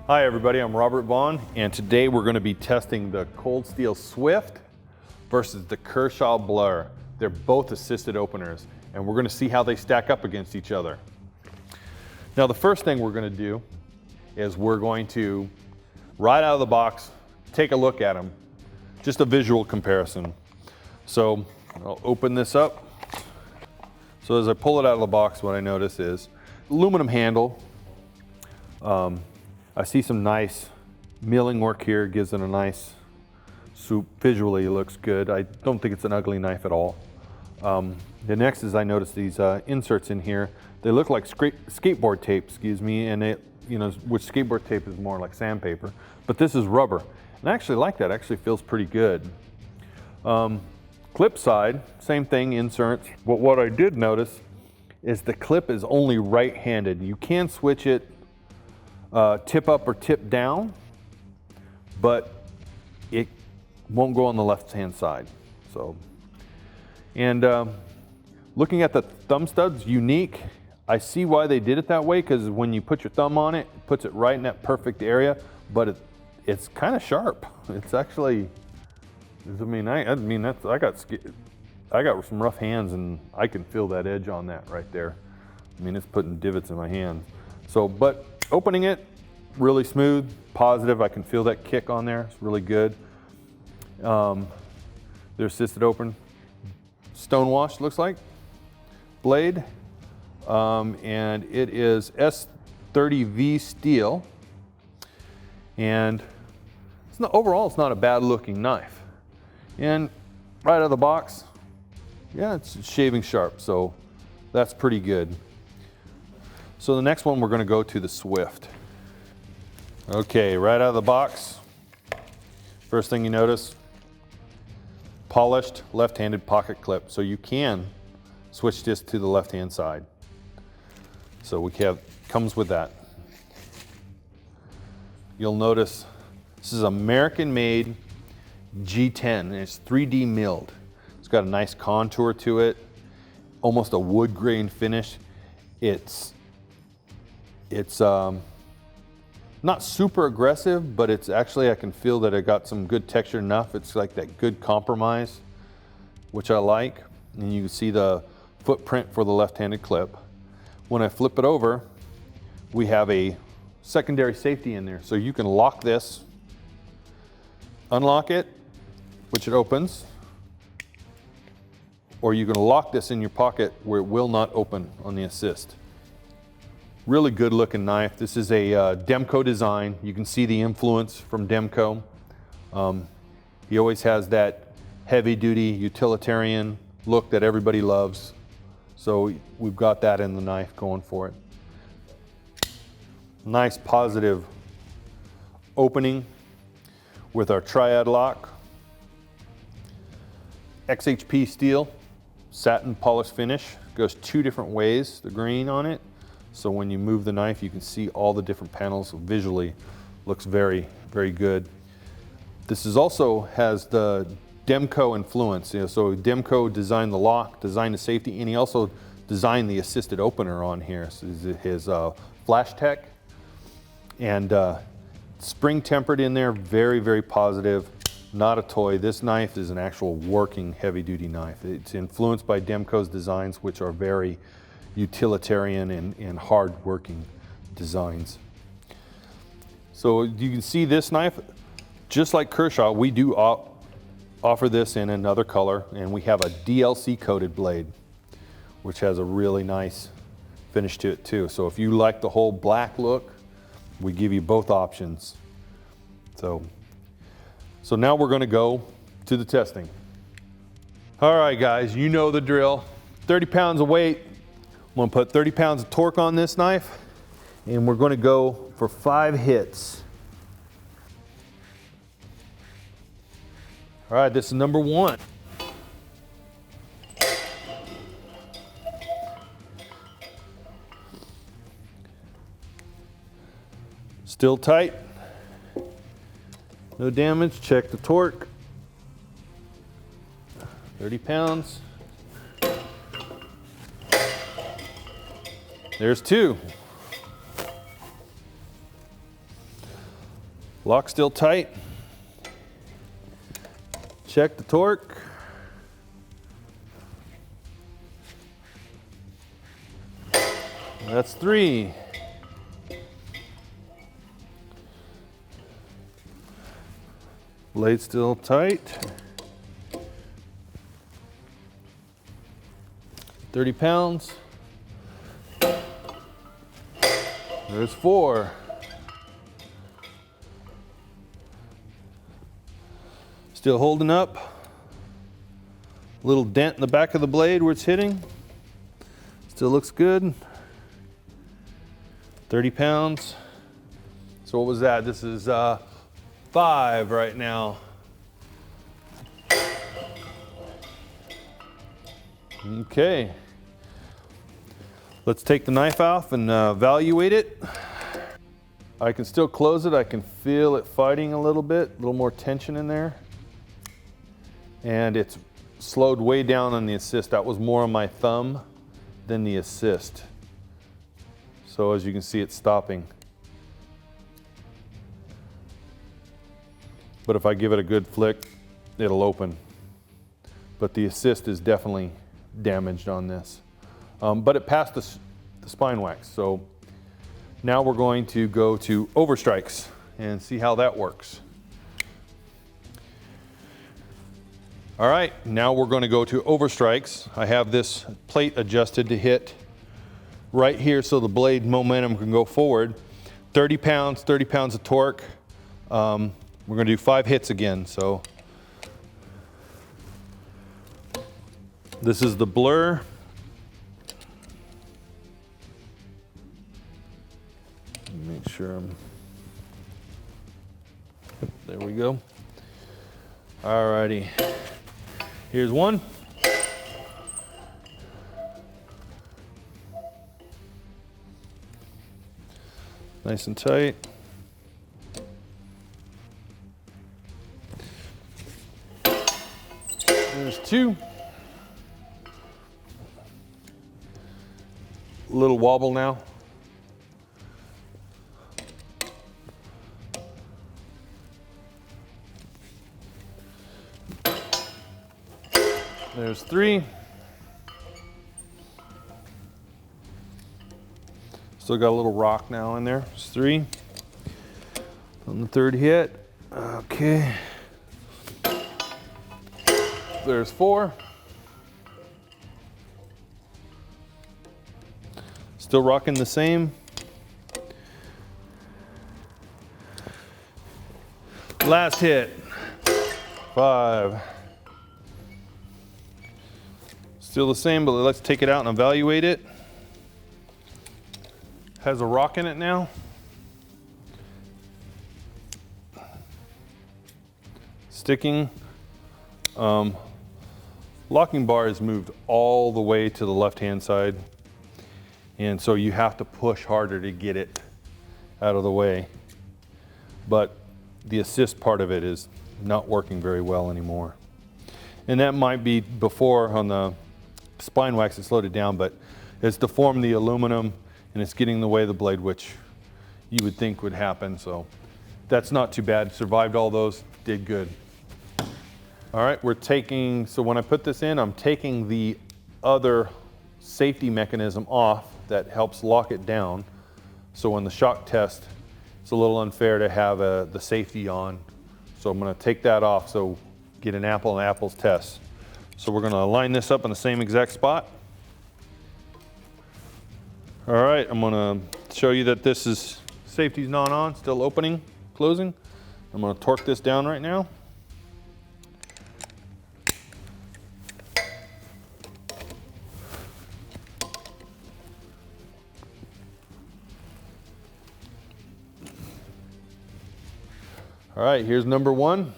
Hi everybody, I'm Robert Vaughn, and today we're going to be testing the Cold Steel Swift versus the Kershaw Blur. They're both assisted openers, and we're going to see how they stack up against each other. Now the first thing we're going to do is we're going to, right out of the box, take a look at them. Just a visual comparison. So I'll open this up. So as I pull it out of the box, what I notice is aluminum handle. I see some nice milling work here, gives it a nice swoop. Visually it looks good. I don't think it's an ugly knife at all. The next is I noticed these inserts in here. They look like skateboard tape, excuse me, and it, which skateboard tape is more like sandpaper, but this is rubber. And I actually like that, it actually feels pretty good. Clip side, same thing, inserts. But what I did notice is the clip is only right-handed. You can switch it tip up or tip down, but it won't go on the left-hand side. So, and looking at the thumb studs, unique. I see why they did it that way, because when you put your thumb on it, it puts it right in that perfect area, but it's kind of sharp. It's actually, I got some rough hands, and I can feel that edge on that right there. I mean, it's putting divots in my hand. So, but opening it, really smooth, positive. I can feel that kick on there. It's really good. They're assisted open. Stonewash, looks like. Blade. And it is S30V steel. And overall, it's not a bad looking knife. And right out of the box, yeah, it's shaving sharp. So that's pretty good. So the next one, we're going to go to the Swift. Okay, right out of the box, first thing you notice, polished left-handed pocket clip. So you can switch this to the left-hand side. So comes with that. You'll notice this is American-made G10, and it's 3D milled. It's got a nice contour to it, almost a wood grain finish. It's not super aggressive, but it's actually, I can feel that it got some good texture enough. It's like that good compromise, which I like. And you can see the footprint for the left-handed clip. When I flip it over, we have a secondary safety in there. So you can lock this, unlock it, which it opens, or you can lock this in your pocket where it will not open on the assist. Really good looking knife. This is a Demko design. You can see the influence from Demko. He always has that heavy duty utilitarian look that everybody loves. So we've got that in the knife going for it. Nice positive opening with our triad lock. XHP steel, satin polish finish. Goes two different ways, the green on it. So when you move the knife, you can see all the different panels. So visually, looks very, very good. This also has the Demko influence. So Demko designed the lock, designed the safety, and he also designed the assisted opener on here. So his Flash Tech, and spring tempered in there, very, very positive. Not a toy. This knife is an actual working heavy duty knife. It's influenced by Demko's designs, which are very utilitarian and hard working designs. So you can see this knife, just like Kershaw, we do offer this in another color, and we have a DLC coated blade, which has a really nice finish to it too. So if you like the whole black look, we give you both options. So now we're going to go to the testing. All right guys, you know the drill. 30 pounds of weight. I'm going to put 30 pounds of torque on this knife, and we're going to go for 5 hits. All right, this is number 1. Still tight. No damage. Check the torque. 30 pounds. There's 2. Lock still tight. Check the torque. That's 3. Blade still tight. 30 pounds. There's 4. Still holding up. Little dent in the back of the blade where it's hitting. Still looks good. 30 pounds. So what was that? This is 5 right now. Okay. Let's take the knife off and evaluate it. I can still close it. I can feel it fighting a little bit, a little more tension in there. And it's slowed way down on the assist. That was more on my thumb than the assist. So as you can see, it's stopping. But if I give it a good flick, it'll open. But the assist is definitely damaged on this. But it passed the spine wax. So now we're going to go to overstrikes and see how that works. All right, now we're going to go to overstrikes. I have this plate adjusted to hit right here so the blade momentum can go forward. 30 pounds of torque. We're going to do 5 hits again. So this is the blur. Make sure there we go. All righty. Here's 1. Nice and tight. There's 2. A little wobble now. There's 3. Still got a little rock now in there. There's 3. On the 3rd hit. Okay. There's 4. Still rocking the same. Last hit. 5. Still the same, but let's take it out and evaluate it. Has a rock in it now. Sticking. Locking bar is moved all the way to the left-hand side. And so you have to push harder to get it out of the way. But the assist part of it is not working very well anymore. And that might be before on the spine wax, it slowed it down, but it's deformed the aluminum and it's getting in the way of the blade, which you would think would happen. So that's not too bad. Survived all those, did good. All right, so when I put this in, I'm taking the other safety mechanism off that helps lock it down. So when the shock test, it's a little unfair to have the safety on. So I'm gonna take that off, so get an apple and apples test. So we're gonna line this up in the same exact spot. All right, I'm gonna show you that this is, safety's not on, still opening, closing. I'm gonna torque this down right now. All right, here's number 1.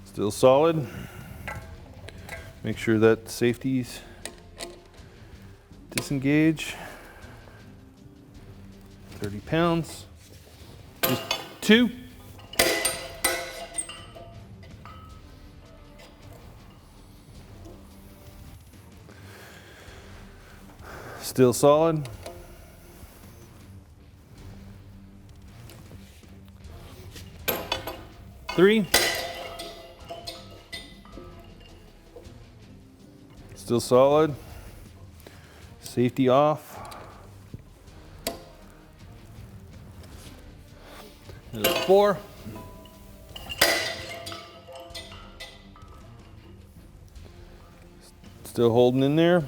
Still solid. Make sure that safety's disengage. 30 pounds. Just 2. Still solid. Three. Still solid. Safety off. There's 4. Still holding in there.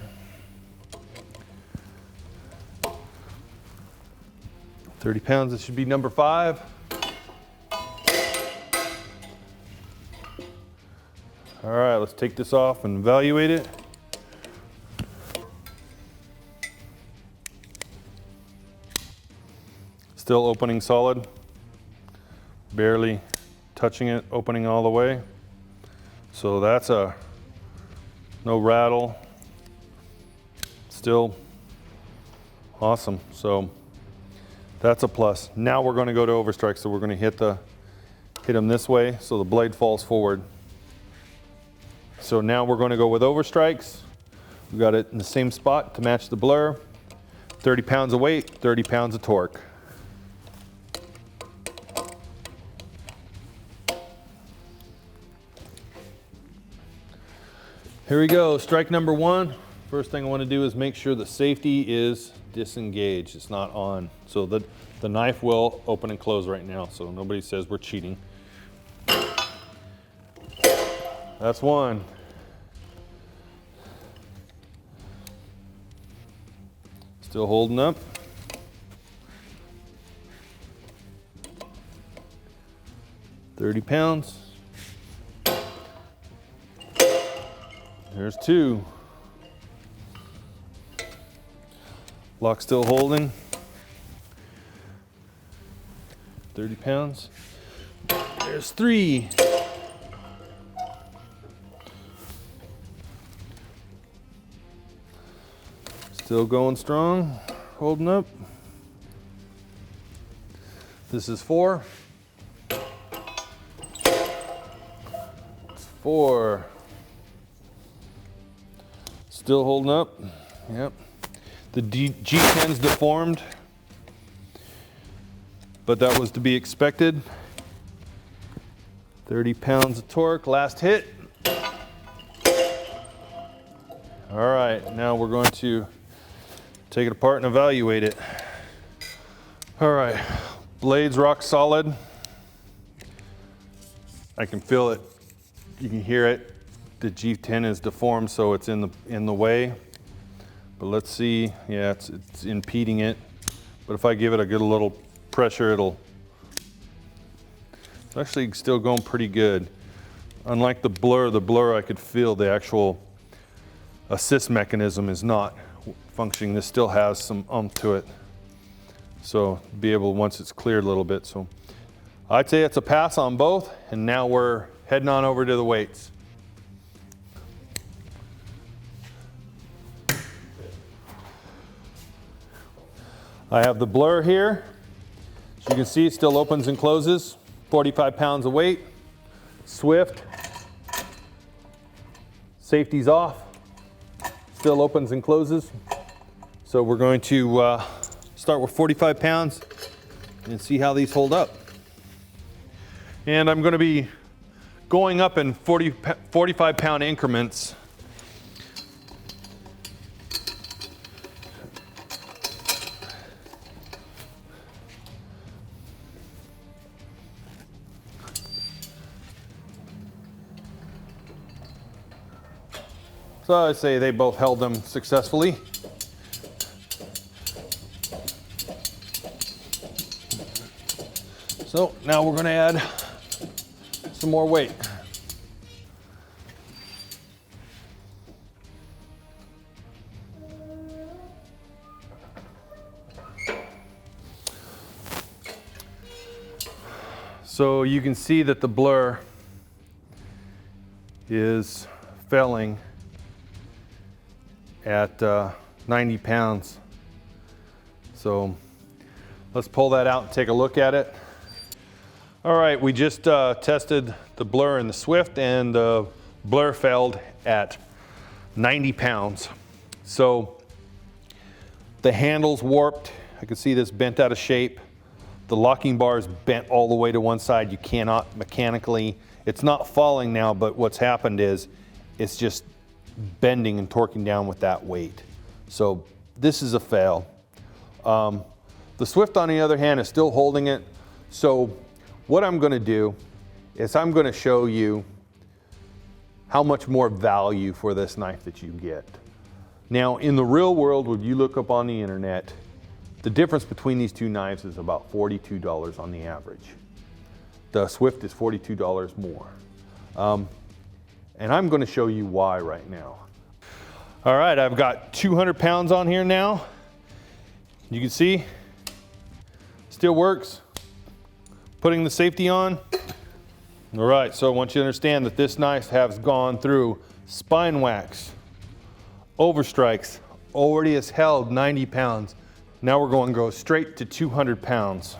30 pounds, it should be number 5. All right, let's take this off and evaluate it. Still opening solid. Barely touching it, opening all the way. So that's a no rattle. Still awesome. So that's a plus. Now we're going to go to overstrike. So we're going to hit them this way so the blade falls forward. So now we're going to go with overstrikes. We got it in the same spot to match the blur. 30 pounds of weight, 30 pounds of torque. Here we go, strike number 1. First thing I want to do is make sure the safety is disengaged. It's not on. So the knife will open and close right now, so nobody says we're cheating. That's 1. Still holding up. $30 pounds. There's 2. Lock still holding. 30 pounds. There's 3. Still going strong, holding up. This is 4. It's 4. Still holding up. Yep. The G10's deformed, but that was to be expected. 30 pounds of torque, last hit. All right, now we're going to take it apart and evaluate it. All right, blade's rock solid. I can feel it, you can hear it. The G10 is deformed, so it's in the way. But let's see, yeah, it's impeding it. But if I give it a good little pressure, it's actually still going pretty good. Unlike the blur I could feel the actual assist mechanism is not functioning. This still has some oomph to it. So be able, once it's cleared a little bit. So I'd say it's a pass on both, and now we're heading on over to the weights. I have the blur here. As you can see, it still opens and closes. 45 pounds of weight. Swift. Safety's off. Still opens and closes. So we're going to start with 45 pounds and see how these hold up. And I'm going to be going up in 45 pound increments. So I'd say they both held them successfully. So now we're going to add some more weight. So you can see that the blur is failing at 90 pounds. So let's pull that out and take a look at it. All right, we just tested the blur and the Swift, and the blur failed at 90 pounds. So The handle's warped. I can see this bent out of shape. The locking bar is bent all the way to one side. You cannot mechanically, it's not falling now, but what's happened is it's just bending and torquing down with that weight. So this is a fail. The Swift, on the other hand, is still holding it. So what I'm going to do is I'm going to show you how much more value for this knife that you get. Now, in the real world, when you look up on the internet, the difference between these two knives is about $42 on the average. The Swift is $42 more. And I'm going to show you why right now. All right, I've got 200 pounds on here now. You can see, still works. Putting the safety on. All right, so I want you to understand that this knife has gone through spine wax, overstrikes, already has held 90 pounds. Now we're going to go straight to 200 pounds.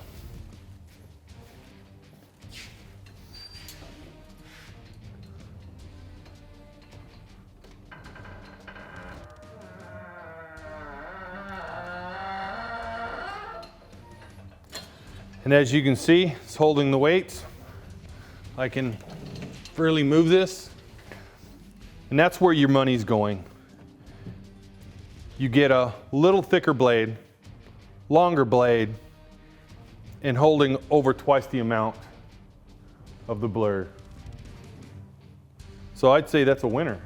And as you can see, it's holding the weights. I can freely move this. And that's where your money's going. You get a little thicker blade, longer blade, and holding over twice the amount of the blur. So I'd say that's a winner.